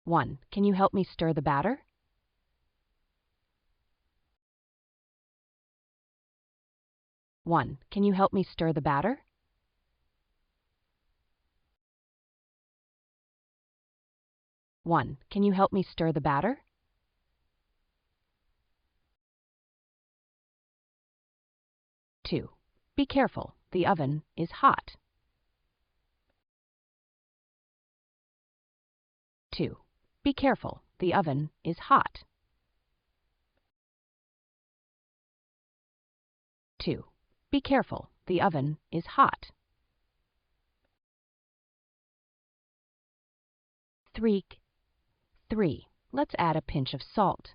1. Can you help me stir the batter? 1. Can you help me stir the batter? 1. Can you help me stir the batter? 2. Be careful, the oven is hot. 2. Be careful, the oven is hot. 2. Be careful, the oven is hot. 3. Let's add a pinch of salt.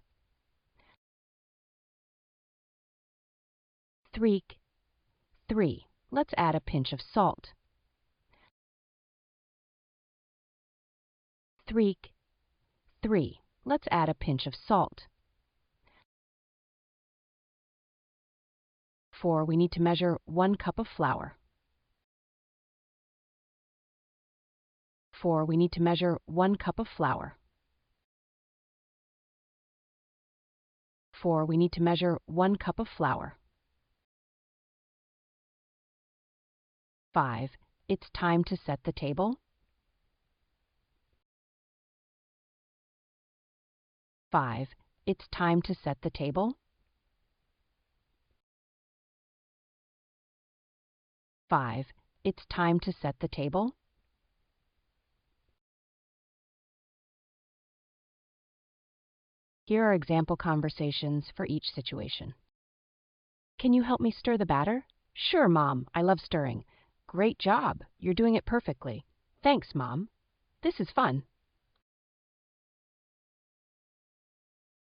3. Let's add a pinch of salt. 3. Let's add a pinch of salt. 4. We need to measure 1 cup of flour. 4. We need to measure 1 cup of flour. 4. We need to measure 1 cup of flour. 5. It's time to set the table. 5. It's time to set the table. 5. It's time to set the table. Here are example conversations for each situation. Can you help me stir the batter? Sure, Mom. I love stirring. Great job. You're doing it perfectly. Thanks, Mom. This is fun.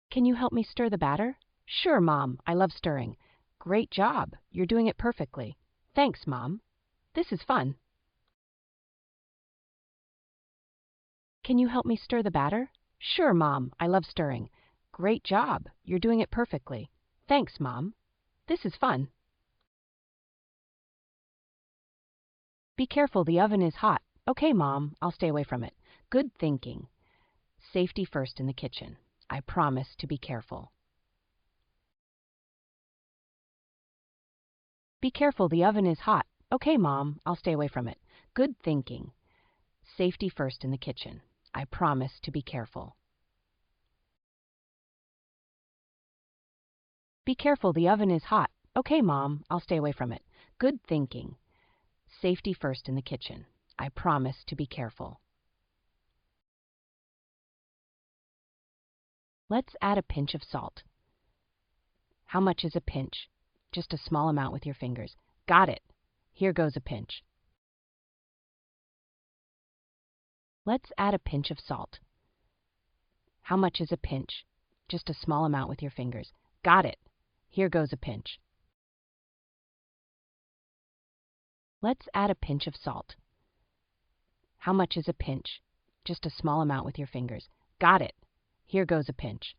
Can you help me stir the batter? Sure, Mom. I love stirring. Great job. You're doing it perfectly. Thanks, Mom. This is fun. Can you help me stir the batter? Sure, Mom. I love stirring. Great job. You're doing it perfectly. Thanks, Mom. This is fun. Be careful, the oven is hot. Okay, Mom. I'll stay away from it. Good thinking. Safety first in the kitchen. I promise to be careful. Be careful, the oven is hot. Okay, Mom. I'll stay away from it. Good thinking. Safety first in the kitchen. I promise to be careful. Be careful, the oven is hot. Okay, Mom. I'll stay away from it. Good thinking. Safety first in the kitchen. I promise to be careful. Let's add a pinch of salt. How much is a pinch? Just a small amount with your fingers. Got it. Here goes a pinch. Let's add a pinch of salt. How much is a pinch? Just a small amount with your fingers. Got it. Here goes a pinch. Let's add a pinch of salt. How much is a pinch? Just a small amount with your fingers. Got it. Here goes a pinch.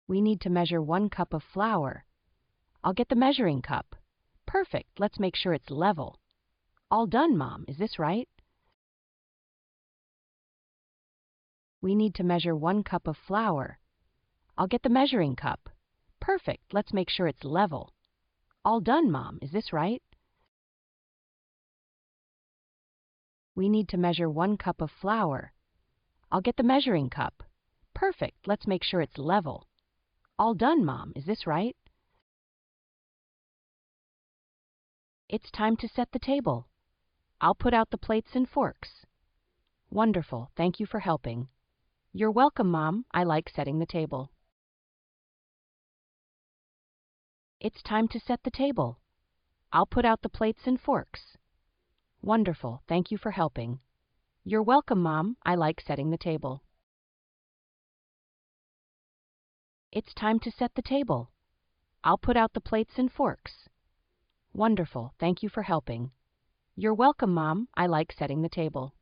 We need to measure 1 cup of flour. I'll get the measuring cup. Perfect. Let's make sure it's level. All done, Mom. Is this right? We need to measure 1 cup of flour. I'll get the measuring cup. Perfect. Let's make sure it's level. All done, Mom. Is this right? We need to measure 1 cup of flour. I'll get the measuring cup. Perfect. Let's make sure it's level. All done, Mom. Is this right? It's time to set the table. I'll put out the plates and forks. Wonderful. Thank you for helping. You're welcome, Mom. I like setting the table. It's time to set the table. I'll put out the plates and forks. Wonderful. Thank you for helping. You're welcome, Mom. I like setting the table. It's time to set the table. I'll put out the plates and forks. Wonderful. Thank you for helping. You're welcome, Mom. I like setting the table.